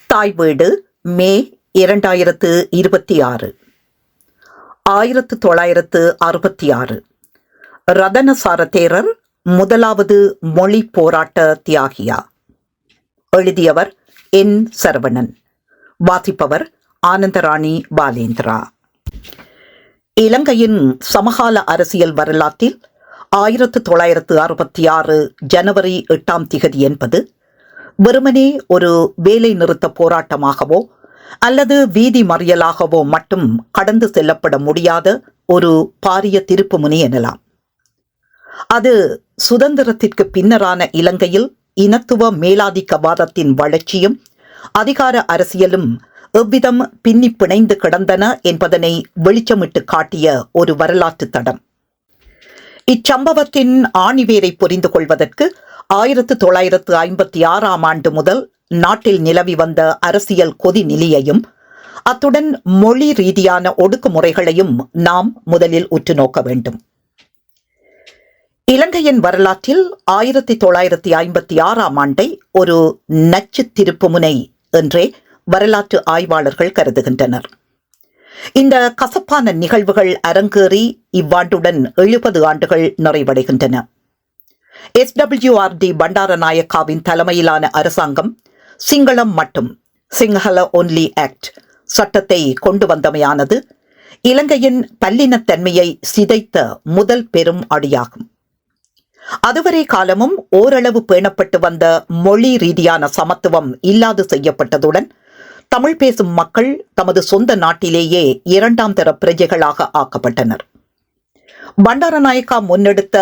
தாய் வீடு மே 2026 1966 ரதனசார தேரர் முதலாவது மொழி போராட்ட தியாகியா. எழுதியவர் என். சரவணன். வாசிப்பவர் ஆனந்தராணி பாலேந்திரா. இலங்கையின் சமகால அரசியல் வரலாற்றில் 1966 ஜனவரி 8 என்பது வெறுமனே ஒரு வேலை நிறுத்த போராட்டமாகவோ அல்லது வீதி மறியலாகவோ மட்டும் கடந்து செல்லப்பட முடியாத ஒரு பாரிய திருப்புமுனை எனலாம். அது சுதந்திரத்திற்கு பின்னரான இலங்கையில் இனத்துவ மேலாதிக்கவாதத்தின் வளர்ச்சியும் அதிகார அரசியலும் எவ்விதம் பின்னி பிணைந்து கிடந்தன என்பதனை வெளிச்சமிட்டு காட்டிய ஒரு வரலாற்று தடம். இச்சம்பவத்தின் ஆணிவேரை புரிந்து கொள்வதற்கு 1956 முதல் நாட்டில் நிலவி வந்த அரசியல் கொதிநிலையையும் அத்துடன் மொழி ரீதியான ஒடுக்குமுறைகளையும் நாம் முதலில் உற்று நோக்க வேண்டும். இலங்கையின் வரலாற்றில் 1956 ஒரு நச்சு திருப்புமுனை என்றே வரலாற்று ஆய்வாளர்கள் கருதுகின்றனர். இந்த கசப்பான நிகழ்வுகள் அரங்கேறி இவ்வாண்டுடன் 70 ஆண்டுகள் நிறைவடைகின்றன. SWRD பண்டாரநாயக்காவின் தலைமையிலான அரசாங்கம் சிங்களம் மட்டும் சிங்கள ஒன்லி ஆக்ட் சட்டத்தை கொண்டு வந்தமையானது இலங்கையின் பல்லினத்தன்மையை சிதைத்த முதல் பெரும் அடியாகும். அதுவரை காலமும் ஓரளவு பேணப்பட்டு வந்த மொழி ரீதியான சமத்துவம் இல்லாது செய்யப்பட்டதுடன் தமிழ் பேசும் மக்கள் தமது சொந்த நாட்டிலேயே இரண்டாம் தர பிரஜைகளாக ஆக்கப்பட்டனர். பண்டாரநாயக்கா முன்னெடுத்த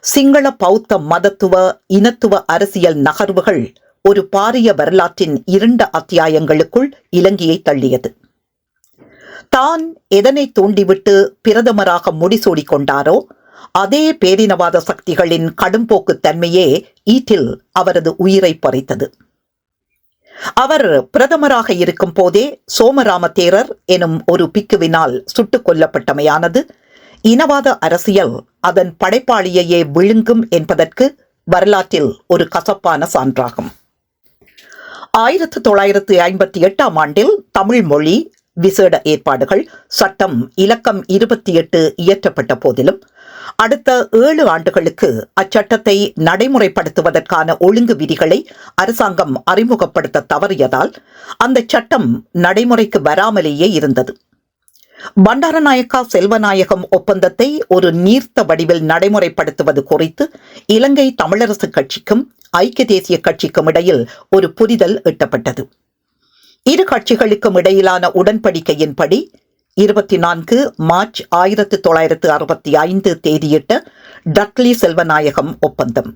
சிங்கள பௌத்த மதத்துவ இனத்துவ அரசியல் நகர்வுகள் ஒரு பாரிய வரலாற்றின் இருண்ட அத்தியாயங்களுக்குள் இலங்கையை தள்ளியது. தான் எதனை தூண்டிவிட்டு பிரதமராக முடிசூடி கொண்டாரோ அதே பேரினவாத சக்திகளின் கடும்போக்கு தன்மையே ஈட்டில் அவரது உயிரை பறித்தது. அவர் பிரதமராக இருக்கும் போதே சோமராம தேரர் எனும் ஒரு பிக்குவினால் சுட்டுக் கொல்லப்பட்டமையானது இனவாத அரசியல் அதன் படைப்பாளியையே விழுங்கும் என்பதற்கு வரலாற்றில் ஒரு கசப்பான சான்றாகும். 1958 தமிழ் மொழி விசேட ஏற்பாடுகள் சட்டம் இலக்கம் 28 இயற்றப்பட்ட போதிலும் அடுத்த 7 ஆண்டுகளுக்கு அச்சட்டத்தை நடைமுறைப்படுத்துவதற்கான ஒழுங்கு விதிகளை அரசாங்கம் அறிமுகப்படுத்த தவறியதால் அந்த சட்டம் நடைமுறைக்கு வராமலேயே இருந்தது. பண்டாரநாயக்கா செல்வநாயகம் ஒப்பந்தத்தை ஒரு நீர்த்த வடிவில் நடைமுறைப்படுத்துவது குறித்து இலங்கை தமிழரசு கட்சிக்கும் ஐக்கிய தேசிய கட்சிக்கும் இடையில் ஒரு புரிதல் எட்டப்பட்டது. இரு கட்சிகளுக்கும் இடையிலான உடன்படிக்கையின்படி 24 மார்ச் 1965 தேதியிட்ட டக்லி செல்வநாயகம் ஒப்பந்தம்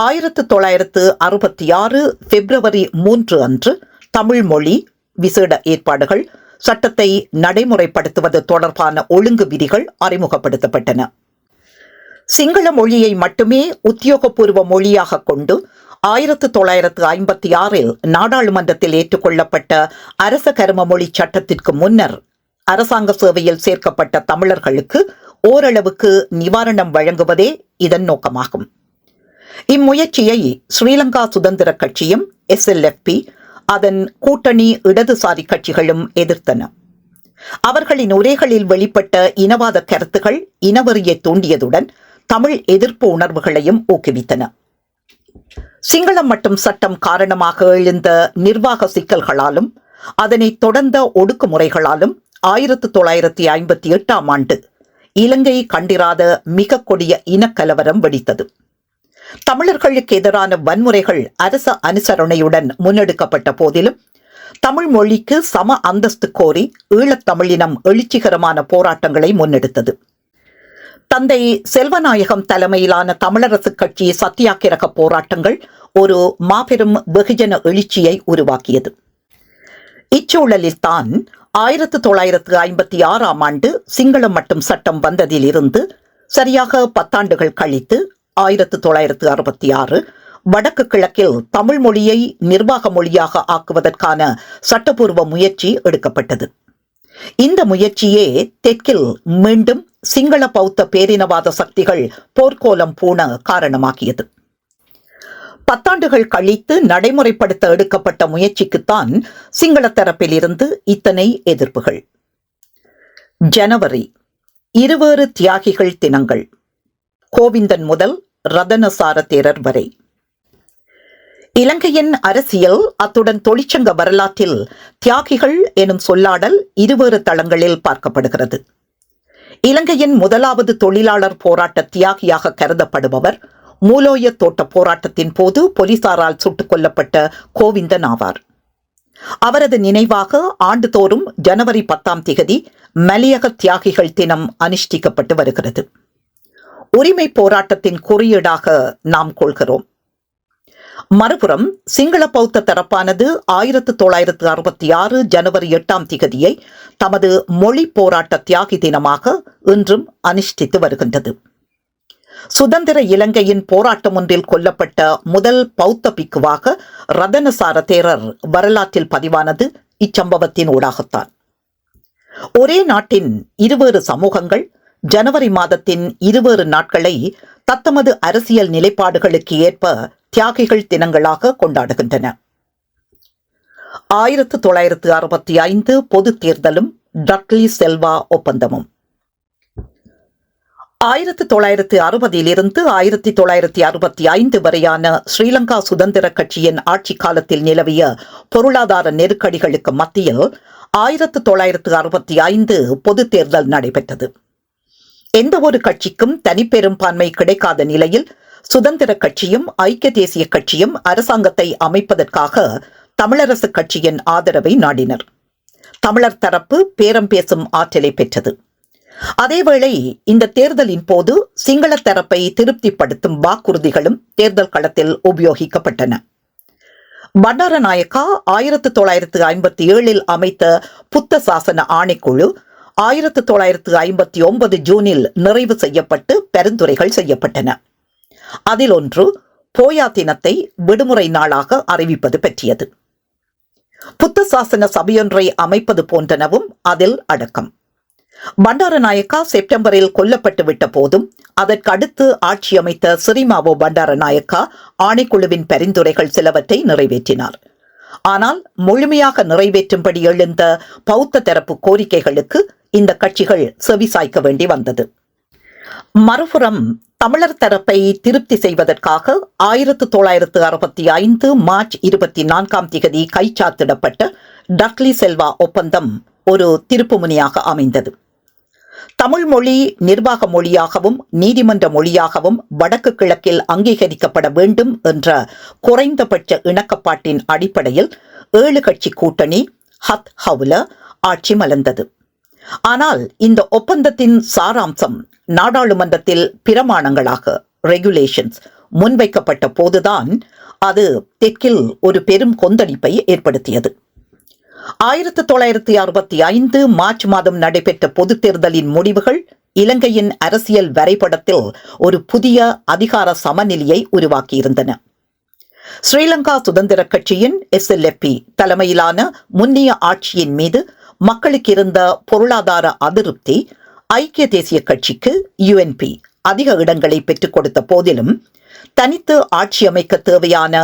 1966 பிப்ரவரி 3 அன்று தமிழ் மொழி விசேட ஏற்பாடுகள் சட்டத்தை நடைமுறைப்படுத்துவது தொடர்பான ஒழுங்கு விதிகள் அறிமுகப்படுத்தப்பட்டன. சிங்கள மொழியை மட்டுமே உத்தியோகபூர்வ மொழியாக கொண்டு 1956 நாடாளுமன்றத்தில் ஏற்றுக்கொள்ளப்பட்ட அரச கரும மொழி சட்டத்திற்கு முன்னர் அரசாங்க சேவையில் சேர்க்கப்பட்ட தமிழர்களுக்கு ஓரளவுக்கு நிவாரணம் வழங்குவதே இதன் நோக்கமாகும். இம்முயற்சியை ஸ்ரீலங்கா சுதந்திர கட்சியும் SLFP அதன் கூட்டணி இடதுசாரி கட்சிகளும் எதிர்த்தன. அவர்களின் உரைகளில் வெளிப்பட்ட இனவாத கருத்துகள் இனவெறியை தூண்டியதுடன் தமிழ் எதிர்ப்பு உணர்வுகளையும் ஊக்குவித்தன. சிங்களம் மட்டும் சட்டம் காரணமாக எழுந்த நிர்வாக சிக்கல்களாலும் அதனை தொடர்ந்த ஒடுக்குமுறைகளாலும் 1958 இலங்கை கண்டிராத மிக கொடிய இனக்கலவரம் வெடித்தது. தமிழர்களுக்கு எதிரான வன்முறைகள் அரச அனுசரணையுடன் முன்னெடுக்கப்பட்ட போதிலும் தமிழ் மொழிக்கு சம அந்தஸ்து கோரி ஈழத்தமிழினம் எழுச்சிகரமான போராட்டங்களை முன்னெடுத்தது. தந்தை செல்வநாயகம் தலைமையிலான தமிழரசு கட்சி சத்தியாகிரக போராட்டங்கள் ஒரு மாபெரும் வெகுஜன எழுச்சியை உருவாக்கியது. இச்சூழலில்தான் 1956 சிங்களம் மட்டும் சட்டம் வந்ததிலிருந்து சரியாக 10 ஆண்டுகள் கழித்து 1966 வடக்கு கிழக்கில் தமிழ் மொழியை நிர்வாக மொழியாக ஆக்குவதற்கான சட்டப்பூர்வ முயற்சி எடுக்கப்பட்டது. இந்த முயற்சியே தெற்கில் மீண்டும் சிங்கள பௌத்த பேரினவாத சக்திகள் போர்க்கோலம் பூண காரணமாகியது. 10 ஆண்டுகள் கழித்து நடைமுறைப்படுத்த எடுக்கப்பட்ட முயற்சிக்குத்தான் சிங்கள தரப்பிலிருந்து இத்தனை எதிர்ப்புகள். ஜனவரி இருவேறு தியாகிகள் தினங்கள். கோவிந்தன் முதல் ரதனசார தேரர் வரை. இலங்கையின் அரசியல் அத்துடன் தொழிற்சங்க வரலாற்றில் தியாகிகள் எனும் சொல்லாடல் இருவேறு தளங்களில் பார்க்கப்படுகிறது. இலங்கையின் முதலாவது தொழிலாளர் போராட்ட தியாகியாக கருதப்படுபவர் மூலோய தோட்ட போராட்டத்தின் போது போலீசாரால் சுட்டுக் கொல்லப்பட்ட கோவிந்தன் ஆவார். அவரது நினைவாக ஆண்டுதோறும் ஜனவரி 10 மலையக தியாகிகள் தினம் அனுஷ்டிக்கப்பட்டு வருகிறது. உரிமை போராட்டத்தின் குறியீடாக நாம் கொள்கிறோம். மறுபுறம் சிங்கள பௌத்த தரப்பானது 1966 ஜனவரி 8 தமது மொழி போராட்ட தியாகி தினமாக இன்றும் அனுஷ்டித்து வருகின்றது. சுதந்திர இலங்கையின் போராட்டம் ஒன்றில் கொல்லப்பட்ட முதல் பௌத்த பிக்குவாக ரதனசார தேரர் வரலாற்றில் பதிவானது இச்சம்பவத்தின் ஊடாகத்தான். ஒரே நாட்டின் இருவேறு சமூகங்கள் ஜனவரி மாதத்தின் இருவேறு நாட்களை தத்தமது அரசியல் நிலைப்பாடுகளுக்கு ஏற்ப தியாகிகள் தினங்களாக கொண்டாடுகின்றன. 1965 பொது தேர்தலும் டக்ளி செல்வா ஒப்பந்தமும். 1960 1965 வரையான ஸ்ரீலங்கா சுதந்திர கட்சியின் ஆட்சி காலத்தில் நிலவிய பொருளாதார நெருக்கடிகளுக்கு மத்தியில் 1965 பொது தேர்தல் நடைபெற்றது. எந்த ஒரு கட்சிக்கும் தனிப்பெரும்பான்மை கிடைக்காத நிலையில் சுதந்திர கட்சியும் ஐக்கிய தேசிய கட்சியும் அரசாங்கத்தை அமைப்பதற்காக தமிழரசு கட்சியின் ஆதரவை நாடினர். தமிழர் தரப்பு பேரம் பேசும் ஆற்றலை பெற்றது. அதேவேளை இந்த தேர்தலின் போது சிங்கள தரப்பை திருப்திப்படுத்தும் வாக்குறுதிகளும் தேர்தல் களத்தில் உபயோகிக்கப்பட்டன. பண்டாரநாயக்கா 1957 அமைத்த புத்த சாசன ஆணைக்குழு 1959 ஜூனில் நிறைவு செய்யப்பட்டு பரிந்துரைகள் செய்யப்பட்டன. அதில் ஒன்று போயா தினத்தை விடுமுறை நாளாக அறிவிப்பது பற்றியது. புத்த சாசன சபையொன்றை அமைப்பது போன்றனவும் அதில் அடக்கம். பண்டாரநாயக்கா செப்டம்பரில் கொல்லப்பட்டு விட்ட போதும் அதற்கு அடுத்து ஆட்சி அமைத்த சிறிமாவோ பண்டாரநாயக்கா ஆணைக்குழுவின் பரிந்துரைகள் சிலவற்றை நிறைவேற்றினார். ஆனால் முழுமையாக நிறைவேற்றும்படி எழுந்த பௌத்த தரப்பு கோரிக்கைகளுக்கு இந்த கட்சிகள் செவிசாய்க்க வேண்டி வந்தது. மறுபுறம் தமிழர் தரப்பை திருப்தி செய்வதற்காக 1965 மார்ச் 24 கைச்சாத்திடப்பட்ட டக்ளி செல்வா ஒப்பந்தம் ஒரு திருப்புமுனையாக அமைந்தது. தமிழ் மொழி நிர்வாக மொழியாகவும் நீதிமன்ற மொழியாகவும் வடக்கு கிழக்கில் அங்கீகரிக்கப்பட வேண்டும் என்ற குறைந்தபட்ச இணக்கப்பாட்டின் அடிப்படையில் 7 கட்சி கூட்டணி ஹத் ஹவுல ஆட்சி மலர்ந்தது. ஆனால் இந்த ஒப்பந்தத்தின் சாராம்சம் நாடாளுமன்றத்தில் பிரமாணங்களாக ரெகுலேஷன்ஸ் முன்வைக்கப்பட்ட போதுதான் அது தெற்கில் ஒரு பெரும் கொந்தளிப்பை ஏற்படுத்தியது. 1965 மார்ச் மாதம் நடைபெற்ற பொது தேர்தலின் முடிவுகள் இலங்கையின் அரசியல் வரைபடத்தில் ஒரு புதிய அதிகார சமநிலையை உருவாக்கியிருந்தன. ஸ்ரீலங்கா சுதந்திர கட்சியின் SLP தலைமையிலான முன்னிய ஆட்சியின் மீது மக்களுக்கு இருந்த பொருளாதார அதிருப்தி ஐக்கிய தேசிய கட்சிக்கு UNP அதிக இடங்களை பெற்றுக் கொடுத்த போதிலும் தனித்து ஆட்சி அமைக்க தேவையான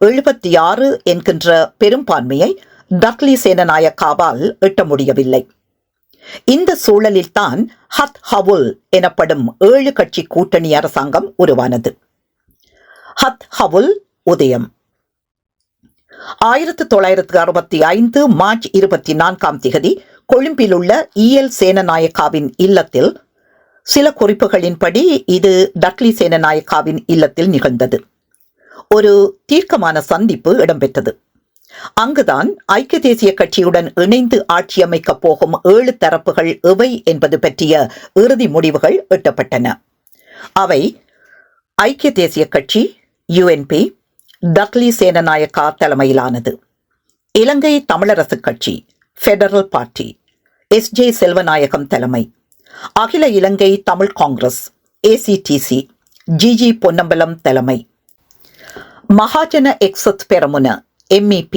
76 என்கின்ற பெரும்பான்மையை டக்ளி சேனநாயக்காவால் எட்ட முடியவில்லை. இந்த சூழலில்தான் ஹத் ஹவுல் எனப்படும் 7 கட்சி கூட்டணி அரசாங்கம் உருவானது. ஹத் ஹவுல் உதயம் 1965 மார்ச் 24 கொழும்பில் உள்ள EL சேனநாயக்காவின் இல்லத்தில், சில குறிப்புகளின்படி இது டக்ளி சேனநாயக்காவின் இல்லத்தில் நிகழ்ந்தது, ஒரு தீர்க்கமான சந்திப்பு இடம்பெற்றது. அங்குதான் ஐக்கிய தேசிய கட்சியுடன் இணைந்து ஆட்சி அமைக்கப் போகும் 7 தரப்புகள் எவை என்பது பற்றிய இறுதி முடிவுகள் எட்டப்பட்டன. அவை ஐக்கிய தேசிய கட்சி, UNP, டக்ளி சேனநாயக்கா தலைமையிலானது; இலங்கை தமிழரசு கட்சி, ஃபெடரல் பார்ட்டி, SJ செல்வநாயகம் தலைமை; அகில இலங்கை தமிழ் காங்கிரஸ், ACTC, GG பொன்னம்பலம் தலைமை; மகாஜன எக்ஸத் பெரமுன, MEP,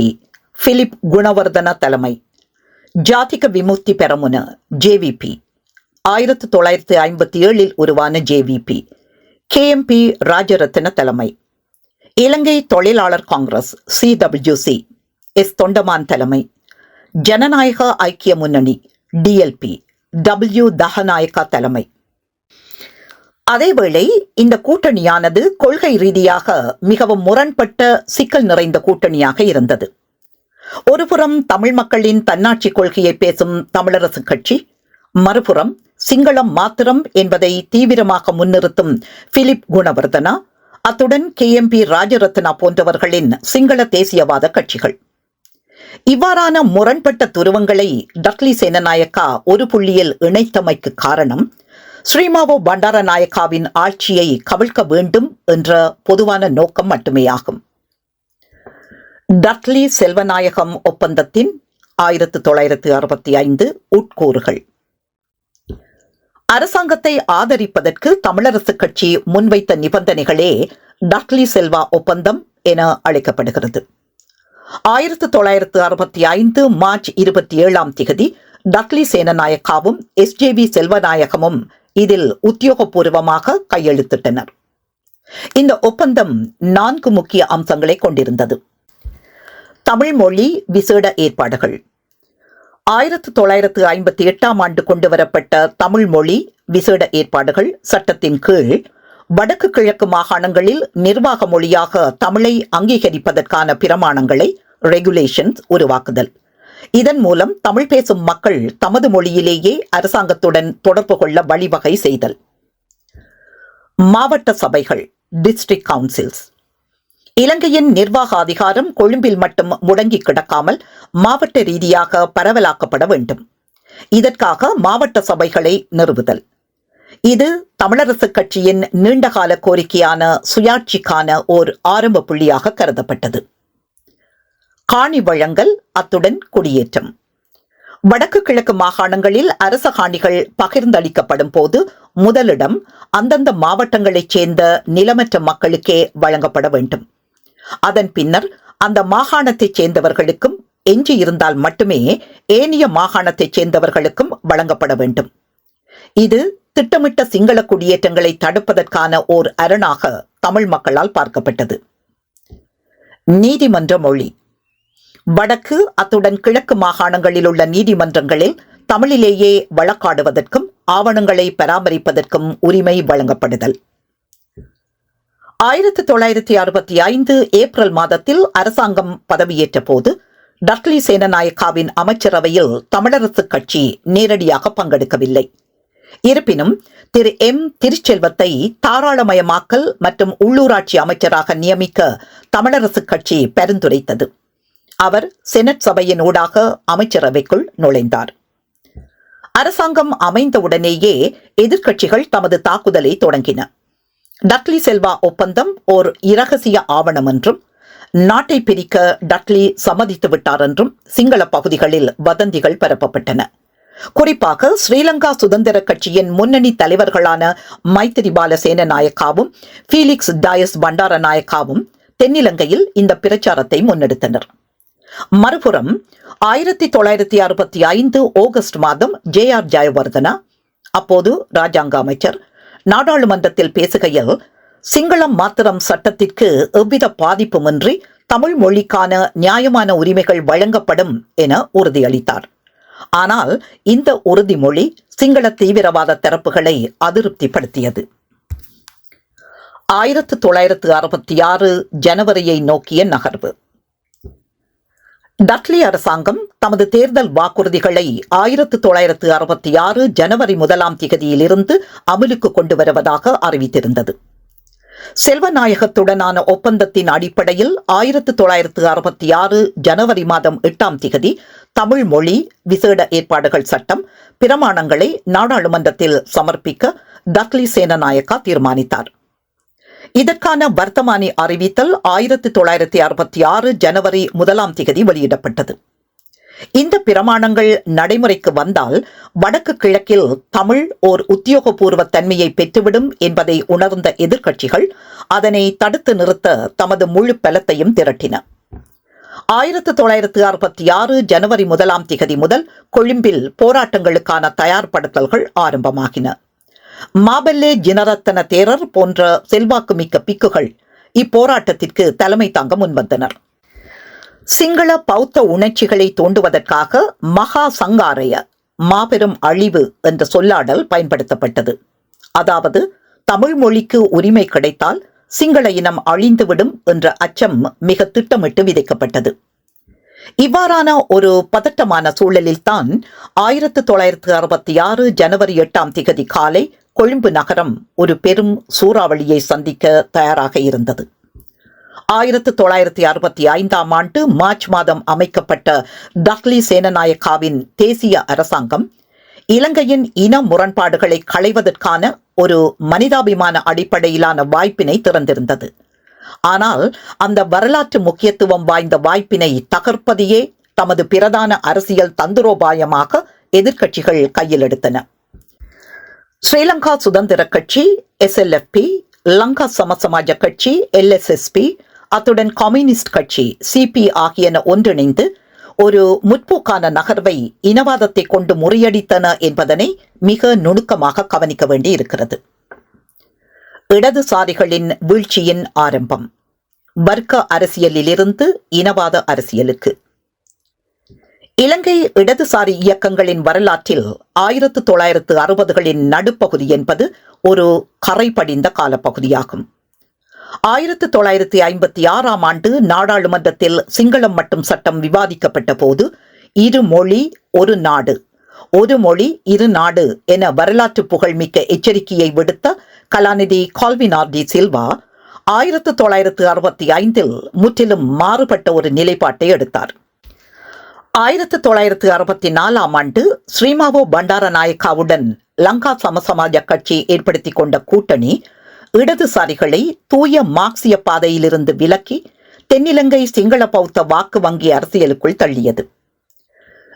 பிலிப் குணவர்தன தலைமை; ஜாதிக விமுக்தி பெரமுன, JVP, 1957 உருவான JVP, KMP ராஜரத்ன தலைமை; இலங்கை தொழிலாளர் காங்கிரஸ் CWC எஸ் தொண்டமான் தலைமை, ஜனநாயக ஐக்கிய முன்னணி DLP W தஹநாயக்கா தலைமை. அதேவேளை இந்த கூட்டணியானது கொள்கை ரீதியாக மிகவும் முரண்பட்ட சிக்கல் நிறைந்த கூட்டணியாக இருந்தது. ஒருபுறம் தமிழ் மக்களின் தன்னாட்சி கொள்கையை பேசும் தமிழரசு கட்சி, மறுபுறம் சிங்களம் மாத்திரம் என்பதை தீவிரமாக முன்னிறுத்தும் பிலிப் குணவர்தனா, அத்துடன் KMP ராஜரத்னா போன்றவர்களின் சிங்கள தேசியவாத கட்சிகள். இவ்வாறான முரண்பட்ட துருவங்களை டக்ளி சேனநாயக்கா ஒரு புள்ளியில் இணைத்தமைக்கு காரணம் ஸ்ரீமாவோ பண்டாரநாயக்காவின் ஆட்சியை கவிழ்க்க வேண்டும் என்ற பொதுவான நோக்கம் மட்டுமேயாகும். டக்ளி செல்வநாயகம் ஒப்பந்தத்தின் 1965 உட்கூறுகள். அரசாங்கத்தை ஆதரிப்பதற்கு தமிழரசு கட்சி முன்வைத்த நிபந்தனைகளே டக்ளி செல்வா ஒப்பந்தம் என அழைக்கப்படுகிறது. 1965 மார்ச் 27 டக்ளி சேனநாயக்காவும் SJV செல்வநாயகமும் இதில் உத்தியோகபூர்வமாக கையெழுத்திட்டனர். இந்த ஒப்பந்தம் 4 முக்கிய அம்சங்களை கொண்டிருந்தது. தமிழ் மொழி விசேட ஏற்பாடுகள். 1958 கொண்டுவரப்பட்ட தமிழ் மொழி விசேட ஏற்பாடுகள் சட்டத்தின் கீழ் வடக்கு கிழக்கு மாகாணங்களில் நிர்வாக மொழியாக தமிழை அங்கீகரிப்பதற்கான பிரமாணங்களை ரெகுலேஷன்ஸ் உருவாக்குதல். இதன் மூலம் தமிழ் பேசும் மக்கள் தமது மொழியிலேயே அரசாங்கத்துடன் தொடர்பு கொள்ள வழிவகை செய்தல். மாவட்ட சபைகள் டிஸ்ட்ரிக்ட் கவுன்சில்ஸ். இலங்கையின் நிர்வாக அதிகாரம் கொழும்பில் மட்டும் முடங்கி கிடக்காமல் மாவட்ட ரீதியாக பரவலாக்கப்பட வேண்டும். இதற்காக மாவட்ட சபைகளை நிறுவுதல். இது தமிழரசு கட்சியின் நீண்டகால கோரிக்கையான சுயாட்சிக்கான ஓர் ஆரம்ப புள்ளியாக கருதப்பட்டது. காணி வழங்கல், அத்துடன் குடியேற்றம். வடக்கு கிழக்கு மாகாணங்களில் அரச காணிகள் பகிர்ந்தளிக்கப்படும் போது முதலிடம் அந்தந்த மாவட்டங்களைச் சேர்ந்த நிலமற்ற மக்களுக்கே வழங்கப்பட வேண்டும். அதன் பின்னர் அந்த மாகாணத்தைச் சேர்ந்தவர்களுக்கும், எஞ்சி இருந்தால் மட்டுமே ஏனைய மாகாணத்தைச் சேர்ந்தவர்களுக்கும் வழங்கப்பட வேண்டும். இது திட்டமிட்ட சிங்கள குடியேற்றங்களை தடுப்பதற்கான ஓர் அரணாக தமிழ் மக்களால் பார்க்கப்பட்டது. நீதிமன்ற மொழி. வடக்கு அத்துடன் கிழக்கு மாகாணங்களில் உள்ள நீதிமன்றங்களில் தமிழிலேயே வழக்காடுவதற்கும் ஆவணங்களை பராமரிப்பதற்கும் உரிமை வழங்கப்படுதல். 1965 ஏப்ரல் மாதத்தில் அரசாங்கம் பதவியேற்ற போது டக்ளி சேனநாயக்காவின் அமைச்சரவையில் தமிழரசு கட்சி நேரடியாக பங்கெடுக்கவில்லை. இருப்பினும் திரு திருச்செல்வத்தை தாராளமயமாக்கல் மற்றும் உள்ளூராட்சி அமைச்சராக நியமிக்க தமிழரசு கட்சி பரிந்துரைத்தது. அவர் செனட் சபையின் ஊடாக அமைச்சரவைக்குள் நுழைந்தார். அரசாங்கம் அமைந்தவுடனேயே எதிர்க்கட்சிகள் தமது தாக்குதலை தொடங்கின. டக்ளி செல்வா ஒப்பந்தம் ஓர் இரகசிய ஆவணம் என்றும், நாட்டை பிரிக்க டக்ளி சம்மதித்து விட்டார் என்றும் சிங்கள பகுதிகளில் வதந்திகள் பரப்பப்பட்டன. குறிப்பாக ஸ்ரீலங்கா சுதந்திர கட்சியின் முன்னணி தலைவர்களான மைத்திரிபால சேனநாயக்காவும் ஃபீலிக்ஸ் டயஸ் பண்டாரநாயக்காவும் தென்னிலங்கையில் இந்த பிரச்சாரத்தை முன்னெடுத்தனர். மறுபுறம் 1965 ஆகஸ்ட் மாதம் JR ஜெயவர்தனா, அப்போது ராஜாங்க அமைச்சர், நாடாளுமன்றத்தில் பேசுகையில் சிங்களம் மாத்திரம் சட்டத்திற்கு எவ்வித பாதிப்புமின்றி தமிழ் மொழிக்கான நியாயமான உரிமைகள் வழங்கப்படும் என உறுதியளித்தார். ஆனால் இந்த உறுதிமொழி சிங்கள தீவிரவாத தரப்புகளை அதிருப்திப்படுத்தியது. 1966 ஜனவரியை நோக்கிய நகர்வு. டக்ளி அரசாங்கம் தமது தேர்தல் வாக்குறுதிகளை 1966 ஜனவரி 1 அமலுக்கு கொண்டு வருவதாக அறிவித்திருந்தது. செல்வநாயகத்துடனான ஒப்பந்தத்தின் அடிப்படையில் 1966 ஜனவரி 8 தமிழ் மொழி விசேட ஏற்பாடுகள் சட்டம் பிரமாணங்களை நாடாளுமன்றத்தில் சமர்ப்பிக்க டக்ளி சேனநாயக்கா தீர்மானித்தார். இதற்கான வர்த்தமானி அறிவித்தல் 1966 ஜனவரி 1 வெளியிடப்பட்டது. இந்த பிரமாணங்கள் நடைமுறைக்கு வந்தால் வடக்கு கிழக்கில் தமிழ் ஓர் உத்தியோகபூர்வ தன்மையை பெற்றுவிடும் என்பதை உணர்ந்த எதிர்க்கட்சிகள் அதனை தடுத்து நிறுத்த தமது முழு பலத்தையும் திரட்டின. 1966 ஜனவரி 1 முதல் கொழும்பில் போராட்டங்களுக்கான தயார்படுத்தல்கள் ஆரம்பமாகின. மாபெல்லே ஜினரத்தன தேரர் போன்ற செல்வாக்குமிக்க பிக்குகள் இப்போராட்டத்திற்கு தலைமை தாங்க முன்வந்தனர். சிங்கள பௌத்த உணர்ச்சிகளை தூண்டுவதற்காக மகா சங்காரய மாபெரும் அழிவு என்ற சொல்லாடல் பயன்படுத்தப்பட்டது. அதாவது தமிழ் மொழிக்கு உரிமை கிடைத்தால் சிங்கள இனம் அழிந்துவிடும் என்ற அச்சம் மிக திட்டமிட்டு விதைக்கப்பட்டது. இவ்வாறான ஒரு பதட்டமான சூழலில்தான் 1966 ஜனவரி 8 காலை கொழும்பு நகரம் ஒரு பெரும் சூறாவளியை சந்திக்க தயாராக இருந்தது. 1965 மார்ச் மாதம் அமைக்கப்பட்ட டக்ளி சேனநாயக்காவின் தேசிய அரசாங்கம் இலங்கையின் இன முரண்பாடுகளை களைவதற்கான ஒரு மனிதாபிமான அடிப்படையிலான வாய்ப்பினை திறந்திருந்தது. ஆனால் அந்த வரலாற்று முக்கியத்துவம் வாய்ந்த வாய்ப்பினை தகர்ப்பதையே தமது பிரதான அரசியல் தந்திரோபாயமாக எதிர்க்கட்சிகள் கையில் எடுத்தன. ஸ்ரீலங்கா சுதந்திர கட்சி SLFP, லங்கா சமசமாஜ கட்சி LSSP, அத்துடன் கம்யூனிஸ்ட் கட்சி CP ஆகியன ஒன்றிணைந்து ஒரு முற்போக்கான நகர்வை இனவாதத்தை கொண்டு முறியடித்தன என்பதனை மிக நுணுக்கமாக கவனிக்க வேண்டி இருக்கிறது. இடதுசாரிகளின் வீழ்ச்சியின் ஆரம்பம் வர்க்க அரசியலிலிருந்து இனவாத அரசியலுக்கு. இலங்கை இடதுசாரி இயக்கங்களின் வரலாற்றில் 1960களின் நடுப்பகுதி என்பது ஒரு கரைபடிந்த காலப்பகுதியாகும். 1956 நாடாளுமன்றத்தில் சிங்களம் மட்டும் சட்டம் விவாதிக்கப்பட்ட போது இரு மொழி ஒரு நாடு, ஒரு மொழி இரு நாடு என வரலாற்று புகழ்மிக்க எச்சரிக்கையை விடுத்த கலாநிதி கால்வின் டி சில்வா 1965 முற்றிலும் மாறுபட்ட ஒரு நிலைப்பாட்டை எடுத்தார். 1964 ஸ்ரீமாவோ பண்டாரநாயக்காவுடன் லங்கா சமசமாஜ கட்சி ஏற்படுத்தி கொண்ட கூட்டணி இடதுசாரிகளை தூய மார்க்சிய பாதையிலிருந்து விலக்கி தென்னிலங்கை சிங்கள பௌத்த வாக்கு வங்கி அரசியலுக்குள் தள்ளியது.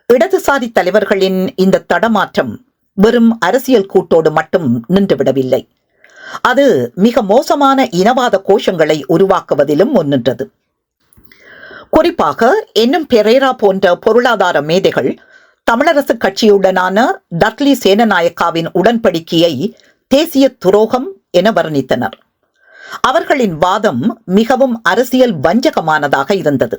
இடதுசாரி தலைவர்களின் இந்த தடமாற்றம் வெறும் அரசியல் கூட்டோடு மட்டும் நின்றுவிடவில்லை. அது மிக மோசமான இனவாத கோஷங்களை உருவாக்குவதிலும் முன்னின்றது. குறிப்பாக என்னும் பெரேரா போன்ற பொருளாதார மேதைகள் தமிழரசு கட்சியுடனான டக்ளி சேனநாயக்காவின் உடன்படிக்கையை தேசிய துரோகம் என வர்ணித்தனர். அவர்களின் வாதம் மிகவும் அரசியல் வஞ்சகமானதாக இருந்தது.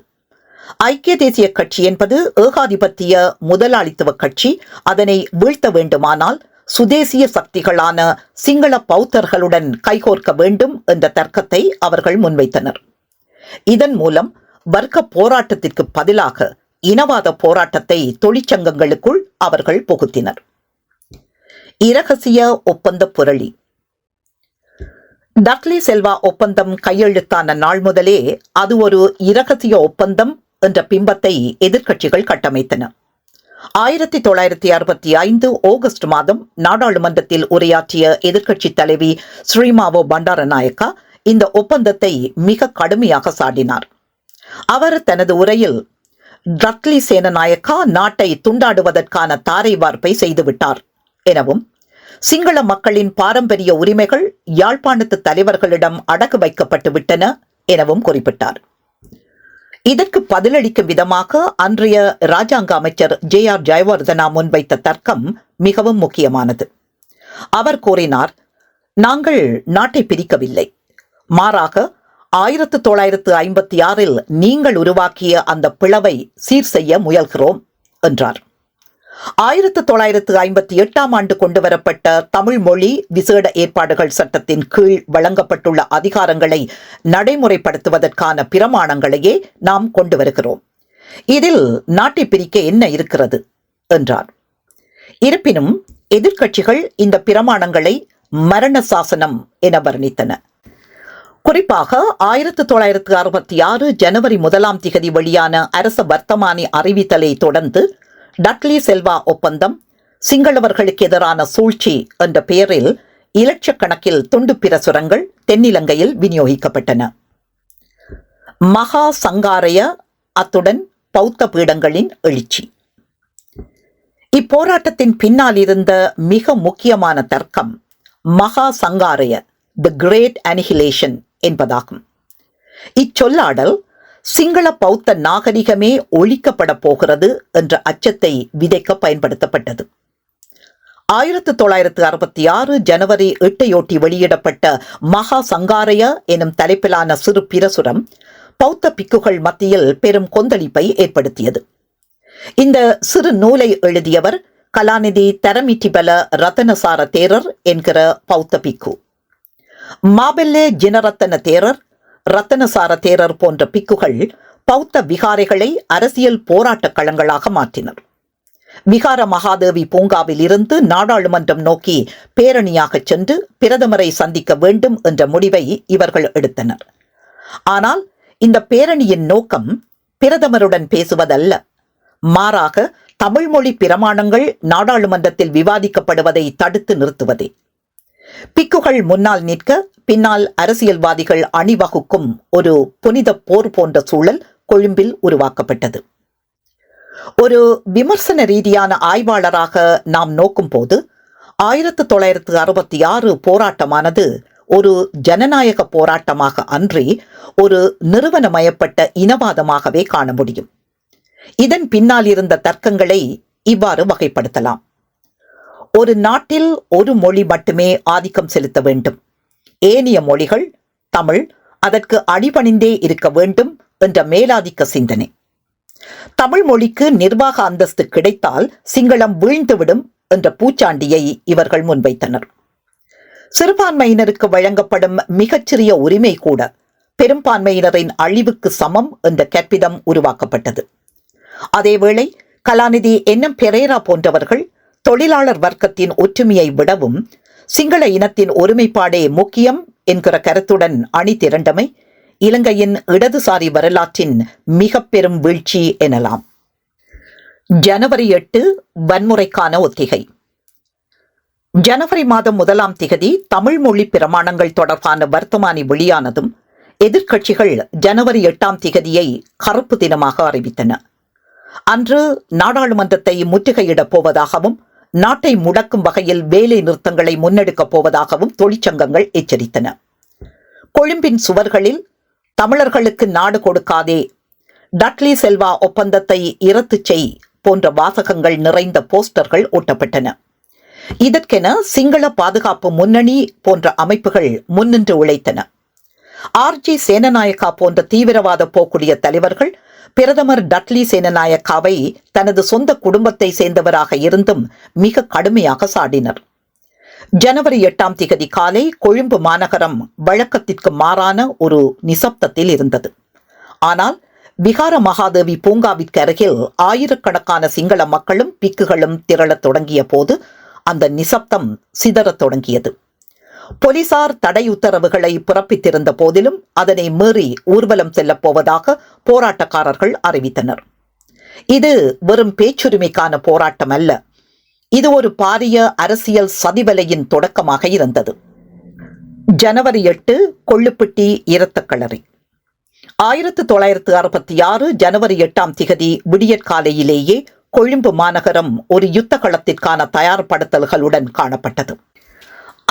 ஐக்கிய தேசிய கட்சி என்பது ஏகாதிபத்திய முதலாளித்துவ கட்சி. அதனை வீழ்த்த வேண்டுமானால் சுதேசிய சக்திகளான சிங்கள பௌத்தர்களுடன் கைகோர்க்க வேண்டும் என்ற தர்க்கத்தை அவர்கள் முன்வைத்தனர். இதன் மூலம் வர்க்க போராட்டத்திற்கு பதிலாக இனவாத போராட்டத்தை தொழிற்சங்கங்களுக்குள் அவர்கள் புகுத்தினர். இரகசிய ஒப்பந்த புரளி. டக்ளி செல்வா ஒப்பந்தம் கையெழுத்தான நாள் முதலே அது ஒரு இரகசிய ஒப்பந்தம் என்ற பிம்பத்தை எதிர்க்கட்சிகள் கட்டமைத்தன. 1965 ஆகஸ்ட் மாதம் நாடாளுமன்றத்தில் உரையாற்றிய எதிர்க்கட்சி தலைவி ஸ்ரீமாவோ பண்டாரநாயக்கா இந்த ஒப்பந்தத்தை மிக கடுமையாக சாடினார். அவர் தனது உரையில் டக்ளி சேனநாயக்கா நாட்டை துண்டாடுவதற்கான தாரை வார்ப்பை செய்துவிட்டார் எனவும், சிங்கள மக்களின் பாரம்பரிய உரிமைகள் யாழ்ப்பாணத்து தலைவர்களிடம் அடகு வைக்கப்பட்டு விட்டன எனவும் குறிப்பிட்டார். இதற்கு பதிலளிக்கும் விதமாக அன்றைய இராஜாங்க அமைச்சர் JR ஜெயவர்தனா முன்வைத்த தர்க்கம் மிகவும் முக்கியமானது. அவர் கூறினார், நாங்கள் நாட்டை பிரிக்கவில்லை, மாறாக 1956 நீங்கள் உருவாக்கிய அந்த பிளவை சீர் செய்ய முயல்கிறோம் என்றார். 1958 கொண்டுவரப்பட்ட தமிழ் மொழி விசேட ஏற்பாடுகள் சட்டத்தின் கீழ் வழங்கப்பட்டுள்ள அதிகாரங்களை நடைமுறைப்படுத்துவதற்கான பிரமாணங்களையே நாம் கொண்டு வருகிறோம். இதில் நாட்டை பிரிக்க என்ன இருக்கிறது என்றார். இருப்பினும் எதிர்க்கட்சிகள் இந்த பிரமாணங்களை மரண சாசனம் என வர்ணித்தன. குறிப்பாக 1966 ஜனவரி 1 வெளியான அரச வர்த்தமானி அறிவித்தலை தொடர்ந்து டக்ளி செல்வா ஒப்பந்தம் சிங்களவர்களுக்கு எதிரான சூழ்ச்சி என்ற பெயரில் இலட்சக்கணக்கில் துண்டு பிரசுரங்கள் தென்னிலங்கையில் விநியோகிக்கப்பட்டன. மகா சங்காரய, அத்துடன் பௌத்த பீடங்களின் எழுச்சி. இப்போராட்டத்தின் பின்னால் இருந்த மிக முக்கியமான தர்க்கம் மகா சங்காரய, தி கிரேட் அனிஹிலேஷன் என்பதாகும். இச்சொல்லாடல் சிங்கள பௌத்த நாகரிகமே ஒழிக்கப்பட போகிறது என்ற அச்சத்தை விதைக்க பயன்படுத்தப்பட்டது. 1966 ஜனவரி 8ஐயொட்டி வெளியிடப்பட்ட மகா சங்காரய எனும் தலைப்பிலான சிறு பிரசுரம் பௌத்த பிக்குகள் மத்தியில் பெரும் கொந்தளிப்பை ஏற்படுத்தியது. இந்த சிறு நூலை எழுதியவர் கலாநிதி தரமிட்டிபல ரத்தனசார தேரர் என்கிற பௌத்த பிக்கு. மாபெல்லே ஜினரத்தன தேரர், ரத்தனசார தேரர் போன்ற பிக்குகள் பௌத்த விகாரைகளை அரசியல் போராட்ட களங்களாக மாற்றினர். விகார மகாதேவி பூங்காவில் இருந்து நாடாளுமன்றம் நோக்கி பேரணியாக சென்று பிரதமரை சந்திக்க வேண்டும் என்ற முடிவை இவர்கள் எடுத்தனர். ஆனால் இந்த பேரணியின் நோக்கம் பிரதமருடன் பேசுவதல்ல, மாறாக தமிழ் மொழி பிரமாணங்கள் நாடாளுமன்றத்தில் விவாதிக்கப்படுவதை தடுத்து நிறுத்துவதே. பிக்குகள் முன்னால் நிற்க, பின்னால் அரசியல்வாதிகள் அணிவகுக்கும் ஒரு புனித போர் போன்ற சூழல் கொழும்பில் உருவாக்கப்பட்டது. ஒரு விமர்சன ரீதியான ஆய்வாளராக நாம் நோக்கும் போது 1966 போராட்டமானது ஒரு ஜனநாயக போராட்டமாக அன்றி ஒரு நிறுவனமயப்பட்ட இனவாதமாகவே காண முடியும். இதன் பின்னால் இருந்த தர்க்கங்களை இவ்வாறு வகைப்படுத்தலாம். ஒரு நாட்டில் ஒரு மொழி மட்டுமே ஆதிக்கம் செலுத்த வேண்டும், ஏனைய மொழிகள் தமிழ் அதற்கு அடிபணிந்தே இருக்க வேண்டும் என்ற மேலாதிக்க சிந்தனை. தமிழ் மொழிக்கு நிர்வாக அந்தஸ்து கிடைத்தால் சிங்களம் வீழ்ந்துவிடும் என்ற பூச்சாண்டியை இவர்கள் முன்வைத்தனர். சிறுபான்மையினருக்கு வழங்கப்படும் மிகச்சிறிய உரிமை கூட பெரும்பான்மையினரின் அழிவுக்கு சமம் என்ற கற்பிதம் உருவாக்கப்பட்டது. அதேவேளை கலாநிதி என்.எம். பெரேரா போன்றவர்கள் தொழிலாளர் வர்க்கத்தின் ஒற்றுமையை விடவும் சிங்கள இனத்தின் ஒருமைப்பாடே முக்கியம் என்கிற கருத்துடன் அணி திரண்டமை இலங்கையின் இடதுசாரி வரலாற்றின் மிக பெரும் வீழ்ச்சி எனலாம். ஜனவரி 8 வன்முறைக்கான ஒத்திகை. ஜனவரி மாதம் 1ஆம் திகதி தமிழ் மொழி பிரமாணங்கள் தொடர்பான வர்த்தமானி வெளியானதும் எதிர்க்கட்சிகள் ஜனவரி 8ஆம் திகதியை கறுப்பு தினமாக அறிவித்தன. அன்று நாடாளுமன்றத்தை முற்றுகையிடப் போவதாகவும் நாட்டை முடக்கும் வகையில் வேலை நிறுத்தங்களை முன்னெடுக்கப் போவதாகவும் தொழிற்சங்கங்கள் எச்சரித்தன. கொழும்பின் சுவர்களில் தமிழர்களுக்கு நாடு கொடுக்காதே, டட்லி செல்வா ஒப்பந்தத்தை இரத்து செய் போன்ற வாசகங்கள் நிறைந்த போஸ்டர்கள் ஒட்டப்பட்டன. இதற்கென சிங்கள பாதுகாப்பு முன்னணி போன்ற அமைப்புகள் முன்னின்று உழைத்தன. ஆர்.ஜி. சேனநாயக்கா போன்ற தீவிரவாத போக்குடைய தலைவர்கள் பிரதமர் டட்லி சேனநாயக்காவை தனது சொந்த குடும்பத்தை சேர்ந்தவராக இருந்தும் மிக கடுமையாக சாடினர். ஜனவரி 8ஆம் திகதி காலை கொழும்பு மாநகரம் வழக்கத்திற்கு மாறான ஒரு நிசப்தத்தில் இருந்தது. ஆனால் விகார மகாதேவி பூங்காவிற்கு அருகில் ஆயிரக்கணக்கான சிங்கள மக்களும் பிக்குகளும் திரளத் தொடங்கிய போது அந்த நிசப்தம் சிதறத் தொடங்கியது. போலீசார் தடை உத்தரவுகளை பிறப்பித்திருந்த போதிலும் அதனை மீறி ஊர்வலம் செல்லப் போவதாக போராட்டக்காரர்கள் அறிவித்தனர். இது வெறும் பேச்சுரிமைக்கான போராட்டம் அல்ல, இது ஒரு பாரிய அரசியல் சதிவலையின் தொடக்கமாக இருந்தது. ஜனவரி 8 கொள்ளுப்பிட்டி இரத்தக்களரி. 1966 ஜனவரி 8ஆம் திகதி விடியற்காலையிலேயே கொழும்பு மாநகரம் ஒரு யுத்த களத்திற்கான தயார்படுத்தல்களுடன் காணப்பட்டது.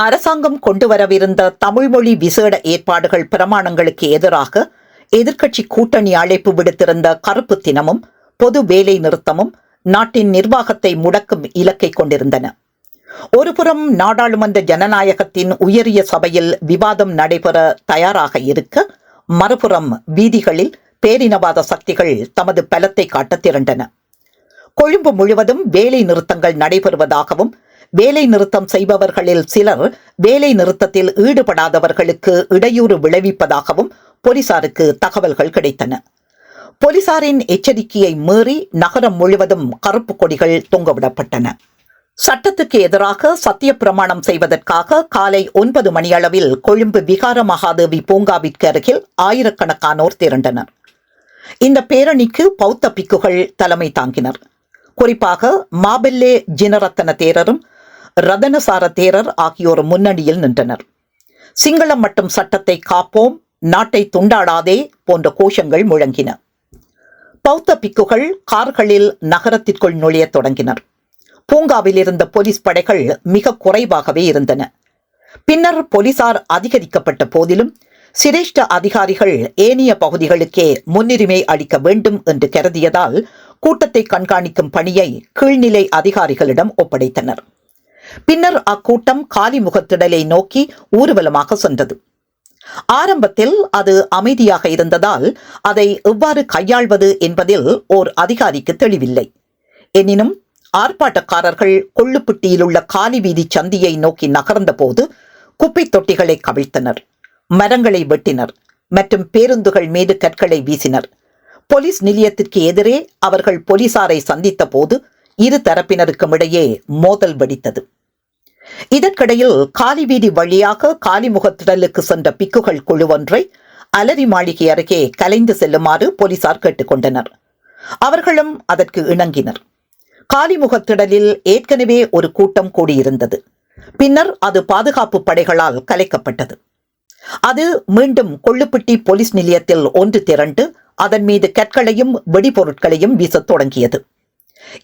அரசாங்கம் கொண்டுவரவிருந்த தமிழ்மொழி விசேட ஏற்பாடுகள் பிரமாணங்களுக்கு எதிராக எதிர்க்கட்சி கூட்டணி அழைப்பு விடுத்திருந்த கறுப்பு தினமும் பொது வேலை நிறுத்தமும் நாட்டின் நிர்வாகத்தை முடக்கும் இலக்கை கொண்டிருந்தன. ஒருபுறம் நாடாளுமன்ற ஜனநாயகத்தின் உயரிய சபையில் விவாதம் நடைபெற தயாராக இருக்க, மறுபுறம் வீதிகளில் பேரினவாத சக்திகள் தமது பலத்தை காட்ட திரண்டன. கொழும்பு முழுவதும் வேலை நிறுத்தங்கள் நடைபெறுவதாகவும் வேலை நிறுத்தம் செய்பவர்களில் சிலர் வேலை நிறுத்தத்தில் ஈடுபடாதவர்களுக்கு இடையூறு விளைவிப்பதாகவும் போலீசாருக்கு தகவல்கள் கிடைத்தன. போலீசாரின் எச்சரிக்கையை மீறி நகரம் முழுவதும் கருப்பு கொடிகள் தொங்கவிடப்பட்டன. சட்டத்துக்கு எதிராக சத்திய பிரமாணம் செய்வதற்காக காலை 9 மணியளவில் கொழும்பு விகார மகாதேவி பூங்காவிற்கு அருகில் ஆயிரக்கணக்கானோர் திரண்டனர். இந்த பேரணிக்கு பௌத்த பிக்குகள் தலைமை தாங்கினர். குறிப்பாக மாபெல்லே ஜினரத்தன தேரரும் ரதனசார தேரர் ஆகியோர் முன்னணியில் நின்றனர். சிங்களம் மற்றும் சட்டத்தை காப்போம், நாட்டை துண்டாடாதே போன்ற கோஷங்கள் முழங்கின. பௌத்த பிக்குகள் கார்களில் நகரத்திற்குள் நுழையத் தொடங்கினர். பூங்காவில் இருந்த போலீஸ் படைகள் மிக குறைவாகவே இருந்தன. பின்னர் போலீசார் அதிகரிக்கப்பட்ட போதிலும் சிரேஷ்ட அதிகாரிகள் ஏனைய பகுதிகளுக்கே முன்னுரிமை அளிக்க வேண்டும் என்று கருதியதால் கூட்டத்தை கண்காணிக்கும் பணியை கீழ்நிலை அதிகாரிகளிடம் ஒப்படைத்தனர். பின்னர் அக்கூட்டம் காலிமுகத்திடலை நோக்கி ஊர்வலமாக சென்றது. ஆரம்பத்தில் அது அமைதியாக இருந்ததால் அதை எவ்வாறு கையாள்வது என்பதில் ஓர் அதிகாரிக்கு தெளிவில்லை. எனினும் ஆர்ப்பாட்டக்காரர்கள் கொள்ளுப்பட்டியில் உள்ள காலி வீதி சந்தியை நோக்கி நகர்ந்த போது குப்பை தொட்டிகளை கவிழ்த்தனர், மரங்களை வெட்டினர் மற்றும் பேருந்துகள் மீது கற்களை வீசினர். போலீஸ் நிலையத்திற்கு எதிரே அவர்கள் போலீசாரை சந்தித்த போது இரு தரப்பினருக்கும் இடையே மோதல் வெடித்தது. இதற்கிடையில் காலி வீதி வழியாக காலிமுகத்திடலுக்கு சென்ற பிக்குகள் குழு ஒன்றை அலரி மாளிகை அருகே கலைந்து செல்லுமாறு போலீசார் கேட்டுக்கொண்டனர். அவர்களும் அதற்கு இணங்கினர். காலிமுகத்திடலில் ஏற்கனவே ஒரு கூட்டம் கூடியிருந்தது. பின்னர் அது பாதுகாப்பு படைகளால் கலைக்கப்பட்டது. அது மீண்டும் கொள்ளுப்பட்டி போலீஸ் நிலையத்தில் ஒன்று திரண்டு அதன் மீது கற்களையும் வெடிபொருட்களையும் வீசத் தொடங்கியது.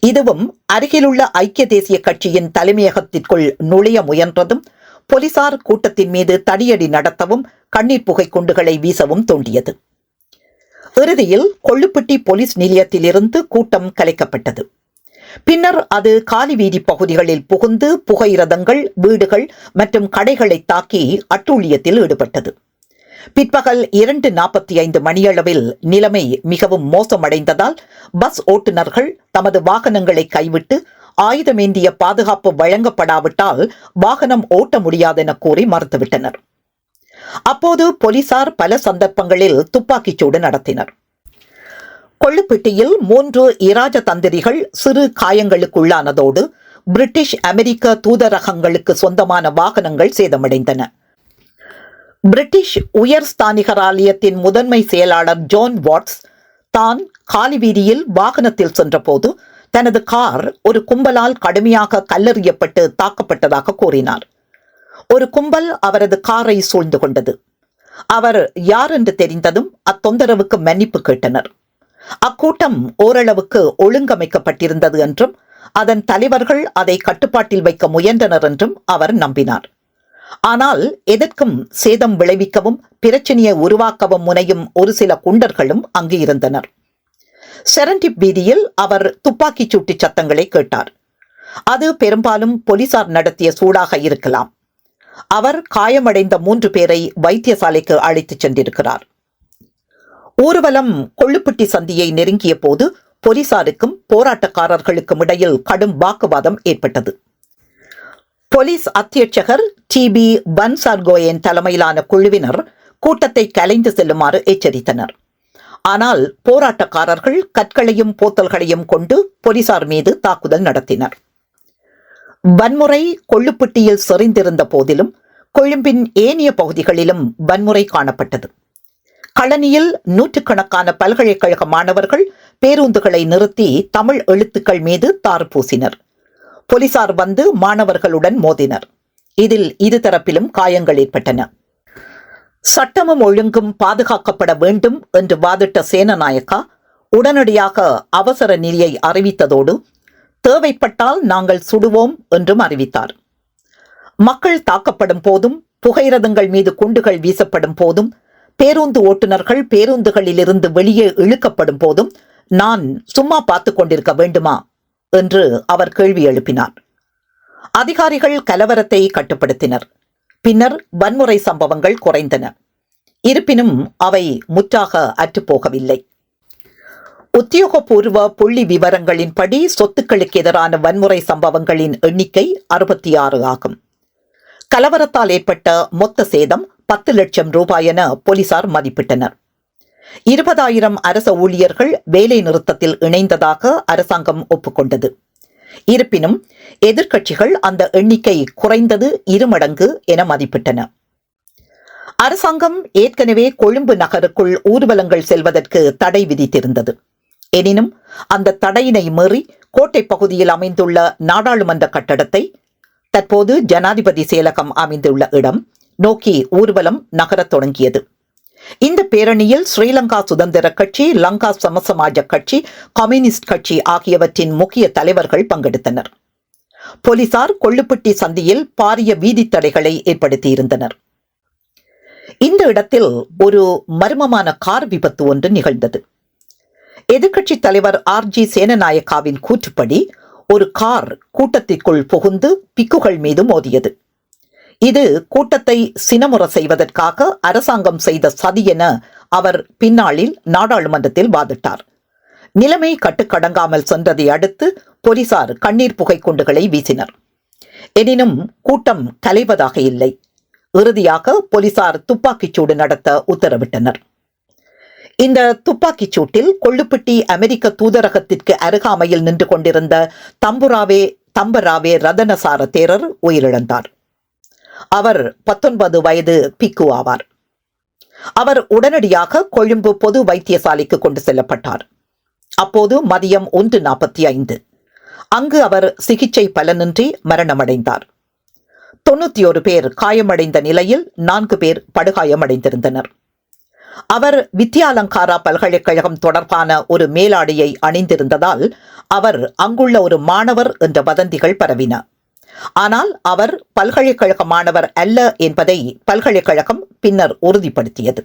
இதுவும் அருகிலுள்ள ஐக்கிய தேசிய கட்சியின் தலைமையகத்திற்குள் நுழைய முயன்றதும் போலீசார் கூட்டத்தின் மீது தடியடி நடத்தவும் கண்ணீர் புகை குண்டுகளை வீசவும் தோண்டியது. இறுதியில் கொள்ளுப்பட்டி போலீஸ் நிலையத்திலிருந்து கூட்டம் கலைக்கப்பட்டது. பின்னர் அது காலி வீதி பகுதிகளில் புகுந்து புகையிரதங்கள், வீடுகள் மற்றும் கடைகளை தாக்கி அட்டூழியத்தில் ஈடுபட்டது. பிற்பகல் 2:45 மணியளவில் நிலைமை மிகவும் மோசமடைந்ததால் பஸ் ஓட்டுநர்கள் தமது வாகனங்களை கைவிட்டு ஆயுதமேந்திய பாதுகாப்பு வழங்கப்படாவிட்டால் வாகனம் ஓட்ட முடியாதென கூறி மறுத்துவிட்டனர். அப்போது போலீசார் பல சந்தர்ப்பங்களில் துப்பாக்கிச்சூடு நடத்தினர். கொள்ளுப்பட்டியில் 3 இராஜதந்திரிகள் சிறு காயங்களுக்குள்ளானதோடு பிரிட்டிஷ் அமெரிக்க தூதரகங்களுக்கு சொந்தமான வாகனங்கள் சேதமடைந்தன. பிரிட்டிஷ் உயர் ஸ்தானிகர் ஆலயத்தின் முதன்மை செயலாளர் ஜான் வாட்ஸ் தான் காலி வீதியில் வாகனத்தில் சென்றபோது தனது கார் ஒரு கும்பலால் கடுமையாக கல்லெறியப்பட்டு தாக்கப்பட்டதாக கூறினார். ஒரு கும்பல் அவரது காரை சூழ்ந்து கொண்டது. அவர் யார் என்று தெரிந்ததும் அத்தொந்தரவுக்கு மன்னிப்பு கேட்டனர். அக்கூட்டம் ஓரளவுக்கு ஒழுங்கமைக்கப்பட்டிருந்தது என்றும் அதன் தலைவர்கள் அதை கட்டுப்பாட்டில் வைக்க முயன்றனர் என்றும் அவர் நம்பினார். ஆனால் எதற்கும் சேதம் விளைவிக்கவும் பிரச்சனையை உருவாக்கவும் முனையும் ஒரு சில குண்டர்களும் அங்கு இருந்தனர். செரண்டிப் வீதியில் அவர் துப்பாக்கிச் சூட்டு சத்தங்களை கேட்டார். அது பெரும்பாலும் போலீசார் நடத்திய சூடாக இருக்கலாம். அவர் காயமடைந்த 3 பேரை வைத்தியசாலைக்கு அழைத்துச் சென்றிருக்கிறார். ஊர்வலம் கொள்ளுப்பட்டி சந்தியை நெருங்கிய போது போலீசாருக்கும் போராட்டக்காரர்களுக்கும் இடையில் கடும் வாக்குவாதம் ஏற்பட்டது. போலீஸ் அத்தியட்சகர் TB பன்சார்கோயன் தலைமையிலான குழுவினர் கூட்டத்தை கலைந்து செல்லுமாறு எச்சரித்தனர். ஆனால் போராட்டக்காரர்கள் கற்களையும் போத்தல்களையும் கொண்டு போலீசார் மீது தாக்குதல் நடத்தினர். வன்முறை கொள்ளுப்பட்டியில் செறிந்திருந்த போதிலும் கொழும்பின் ஏனைய பகுதிகளிலும் வன்முறை காணப்பட்டது. களனியில் நூற்றுக்கணக்கான பல்கலைக்கழக மாணவர்கள் பேருந்துகளை நிறுத்தி தமிழ் எழுத்துக்கள் மீது தார் பூசினர். போலீசார் வந்து மாணவர்களுடன் மோதினர். இதில் இருதரப்பிலும் காயங்கள் ஏற்பட்டன. சட்டமும் ஒழுங்கும் பாதுகாக்கப்பட வேண்டும் என்று வாதிட்ட சேனநாயக்கா உடனடியாக அவசர நிலையை அறிவித்ததோடு தேவைப்பட்டால் நாங்கள் சுடுவோம் என்றும் அறிவித்தார். மக்கள் தாக்கப்படும் போதும், புகையிரதங்கள் மீது குண்டுகள் வீசப்படும் போதும், பேருந்து ஓட்டுநர்கள் பேருந்துகளிலிருந்து வெளியே இழுக்கப்படும் போதும் நான் சும்மா பார்த்து கொண்டிருக்க வேண்டுமா என்று அவர் கேள்வி எழுப்பினார். அதிகாரிகள் கலவரத்தை கட்டுப்படுத்தினர். பின்னர் வன்முறை சம்பவங்கள் குறைந்தன. இருப்பினும் அவை முற்றாக அற்றுப்போகவில்லை. உத்தியோகபூர்வ புள்ளி விவரங்களின்படி சொத்துக்களுக்கு எதிரான வன்முறை சம்பவங்களின் எண்ணிக்கை 66 ஆகும். கலவரத்தால் ஏற்பட்ட மொத்த சேதம் 10 லட்சம் ரூபாய் என போலீசார் மதிப்பிட்டனர். 20,000 அரச ஊழியர்கள் வேலை நிறுத்தத்தில் இணைந்ததாக அரசாங்கம் ஒப்புக்கொண்டது. இருப்பினும் எதிர்க்கட்சிகள் அந்த எண்ணிக்கை குறைந்தது 2 மடங்கு என மதிப்பிட்டன. அரசாங்கம் ஏற்கனவே கொழும்பு நகருக்குள் ஊர்வலங்கள் செல்வதற்கு தடை விதித்திருந்தது. எனினும் அந்த தடையினை மீறி கோட்டை பகுதியில் அமைந்துள்ள நாடாளுமன்ற கட்டடத்தை, தற்போது ஜனாதிபதி செயலகம் அமைந்துள்ள இடம் நோக்கி ஊர்வலம் நகரத் தொடங்கியது. இந்த பேரணியில் ஸ்ரீலங்கா சுதந்திர கட்சி, லங்கா சமசமாஜ கட்சி, கம்யூனிஸ்ட் கட்சி ஆகியவற்றின் முக்கிய தலைவர்கள் பங்கெடுத்தனர். போலீசார் கொள்ளுப்பட்டி சந்தியில் பாரிய வீதி தடைகளை ஏற்படுத்தியிருந்தனர். இந்த இடத்தில் ஒரு மர்மமான கார் விபத்து ஒன்று நிகழ்ந்தது. எதிர்க்கட்சி தலைவர் RG சேனநாயக்காவின் கூற்றுப்படி ஒரு கார் கூட்டத்திற்குள் புகுந்து பிக்குகள் மீது மோதியது. இது கூட்டத்தை சினமுற செய்வதற்காக அரசாங்கம் செய்த சதி என அவர் பின்னாளில் நாடாளுமன்றத்தில் வாதிட்டார். நிலைமை கட்டுக்கடங்காமல் சென்றதை அடுத்து போலீசார் கண்ணீர் புகை குண்டுகளை வீசினர். எனினும் கூட்டம் கலைவதாக இல்லை. இறுதியாக போலீசார் துப்பாக்கிச்சூடு நடத்த உத்தரவிட்டனர். இந்த துப்பாக்கிச் சூட்டில் கொள்ளுப்பட்டி அமெரிக்க தூதரகத்திற்கு அருகாமையில் நின்று கொண்டிருந்த தம்பராவே ரதனசார தேரர் உயிரிழந்தார். அவர் 19 வயது பிக்கு ஆவார். அவர் உடனடியாக கொழும்பு பொது வைத்தியசாலைக்கு கொண்டு செல்லப்பட்டார். அப்போது மதியம் 1:45. அங்கு அவர் சிகிச்சை பலனின்றி மரணமடைந்தார். 91 பேர் காயமடைந்த நிலையில் 4 பேர் படுகாயமடைந்திருந்தனர். அவர் வித்யாலங்காரா பல்கலைக்கழகம் தொடர்பான ஒரு மேலாடையை அணிந்திருந்ததால் அவர் அங்குள்ள ஒரு மாணவர் என்ற வதந்திகள் பரவின. ஆனால் அவர் பல்கலைக்கழக மாணவர் அல்ல என்பதை பல்கலைக்கழகம் பின்னர் உறுதிப்படுத்தியது.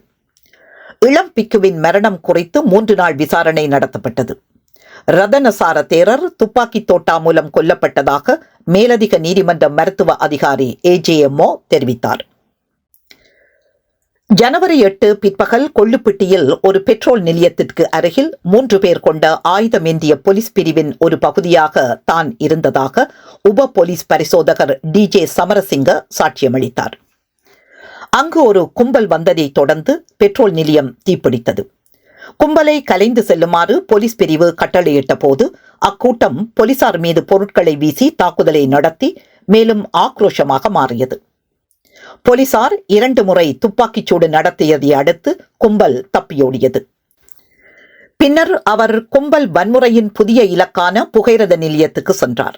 இளம் பிக்குவின் மரணம் குறித்து 3 நாள் விசாரணை நடத்தப்பட்டது. ரதனசார தேரர் துப்பாக்கி தோட்டா மூலம் கொல்லப்பட்டதாக மேலதிக நீதிமன்ற மருத்துவ அதிகாரி AJMO தெரிவித்தார். ஜனவரி 8 பிற்பகல் கொள்ளுப்பட்டியில் ஒரு பெட்ரோல் நிலையத்திற்கு அருகில் 3 பேர் கொண்ட ஆயுதமேந்திய போலீஸ் பிரிவின் ஒரு பகுதியாக தான் இருந்ததாக உப போலீஸ் பரிசோதகர் DJ சமரசிங்க சாட்சியமளித்தார். அங்கு ஒரு கும்பல் வந்ததை தொடர்ந்து பெட்ரோல் நிலையம் தீப்பிடித்தது. கும்பலை கலைந்து செல்லுமாறு போலீஸ் பிரிவு கட்டளையிட்ட போது அக்கூட்டம் போலீசார் மீது பொருட்களை வீசி தாக்குதலை நடத்தி மேலும் ஆக்ரோஷமாக மாறியது. போலீசார் 2 முறை துப்பாக்கிச்சூடு நடத்தியதை அடுத்து கும்பல் தப்பியோடியது. பின்னர் அவர் கும்பல் வன்முறையின் புதிய இலக்கான புகையிரத நிலையத்துக்கு சென்றார்.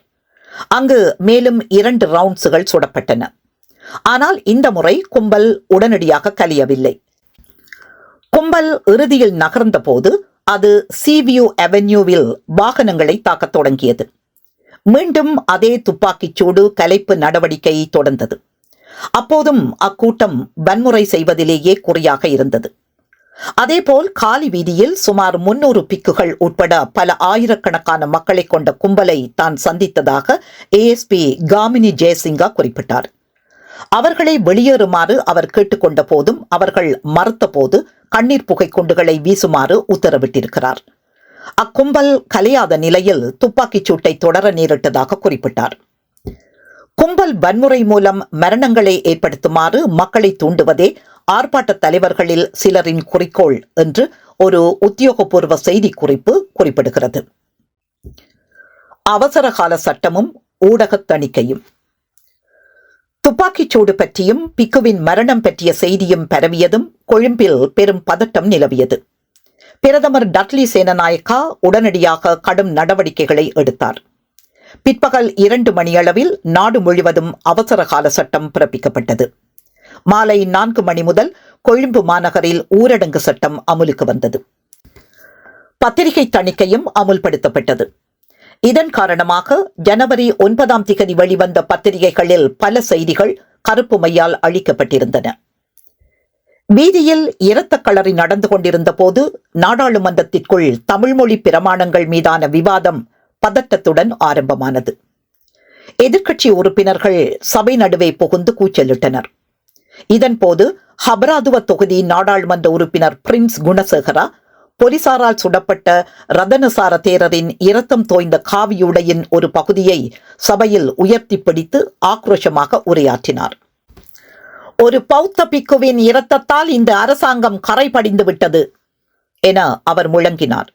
அங்கு மேலும் 2 ரவுண்ட்ஸுகள் சுடப்பட்டன. ஆனால் இந்த முறை கும்பல் உடனடியாக கலியவில்லை. கும்பல் இறுதியில் நகர்ந்த போது அது சீவியூ அவென்யூவில் வாகனங்களை தாக்கத் தொடங்கியது. மீண்டும் அதே துப்பாக்கிச்சூடு கலைப்பு நடவடிக்கை தொடர்ந்தது. அப்போதும் அக்கூட்டம் வன்முறை செய்வதிலேயே குறியாக இருந்தது. அதேபோல் காலி வீதியில் சுமார் 300 பிக்குகள் உட்பட பல ஆயிரக்கணக்கான மக்களை கொண்ட கும்பலை தான் சந்தித்ததாக ASP காமினி ஜெயசிங்கா குறிப்பிட்டார். அவர்களை வெளியேறுமாறு அவர் கேட்டுக்கொண்ட போதும் அவர்கள் மறுத்த போது கண்ணீர் புகை குண்டுகளை வீசுமாறு உத்தரவிட்டிருக்கிறார். அக்கும்பல் கலையாத நிலையில் துப்பாக்கிச் சூட்டை தொடர நேரிட்டதாக குறிப்பிட்டார். கும்பல் வன்முறை மூலம் மரணங்களை ஏற்படுத்துமாறு மக்களை தூண்டுவதே ஆர்ப்பாட்ட தலைவர்களில் சிலரின் குறிக்கோள் என்று ஒரு உத்தியோகபூர்வ செய்திக்குறிப்பு குறிப்பிடுகிறது. அவசரகால சட்டமும் ஊடகத் தணிக்கையும். துப்பாக்கிச்சூடு பற்றியும் பிக்குவின் மரணம் பற்றிய செய்தியும் பரவியதும் கொழும்பில் பெரும் பதட்டம் நிலவியது. பிரதமர் டட்லி சேனநாயக்கா உடனடியாக கடும் நடவடிக்கைகளை எடுத்தார். பிற்பகல் 2 மணியளவில் நாடு முழுவதும் அவசரகால சட்டம் பிறப்பிக்கப்பட்டது. மாலை 4 மணி முதல் கொழும்பு மாநகரில் ஊரடங்கு சட்டம் அமுலுக்கு வந்தது. பத்திரிகை தணிக்கையும் அமுல்படுத்தப்பட்டது. இதன் காரணமாக ஜனவரி 9 வெளிவந்த பத்திரிகைகளில் பல செய்திகள் கருப்பு மையால் அழிக்கப்பட்டிருந்தன. வீதியில் இரத்தக்களறி நடந்து கொண்டிருந்த போது நாடாளுமன்றத்திற்குள் தமிழ்மொழி பிரமாணங்கள் மீதான விவாதம் பதட்டத்துடன் ஆரம்பமானது. எதிர்க்கட்சி உறுப்பினர்கள் சபை நடுவே புகுந்து கூச்சலிட்டனர். இதன்போது ஹபராதுவ தொகுதி நாடாளுமன்ற உறுப்பினர் பிரின்ஸ் குணசேகரா போலீசாரால் சுடப்பட்ட ரதனசார தேரரின் இரத்தம் தோய்ந்த காவியுடையின் ஒரு பகுதியை சபையில் உயர்த்தி பிடித்து ஆக்ரோஷமாக உரையாற்றினார். ஒரு பௌத்த பிக்குவின் இரத்தத்தால் இந்த அரசாங்கம் கரை படிந்து விட்டது என அவர் முழங்கினார்.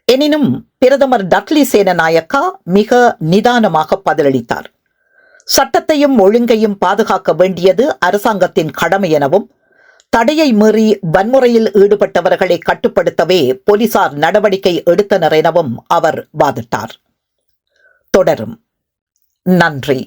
எனினும் பிரதமர் டட்லி சேனநாயக்கா மிக நிதானமாக பதிலளித்தார். சட்டத்தையும் ஒழுங்கையும் பாதுகாக்க வேண்டியது அரசாங்கத்தின் கடமை எனவும் தடையை மீறி வன்முறையில் ஈடுபட்டவர்களை கட்டுப்படுத்தவே போலீசார் நடவடிக்கை எடுத்தனர் எனவும் அவர் வாதிட்டார். தொடரும். நன்றி.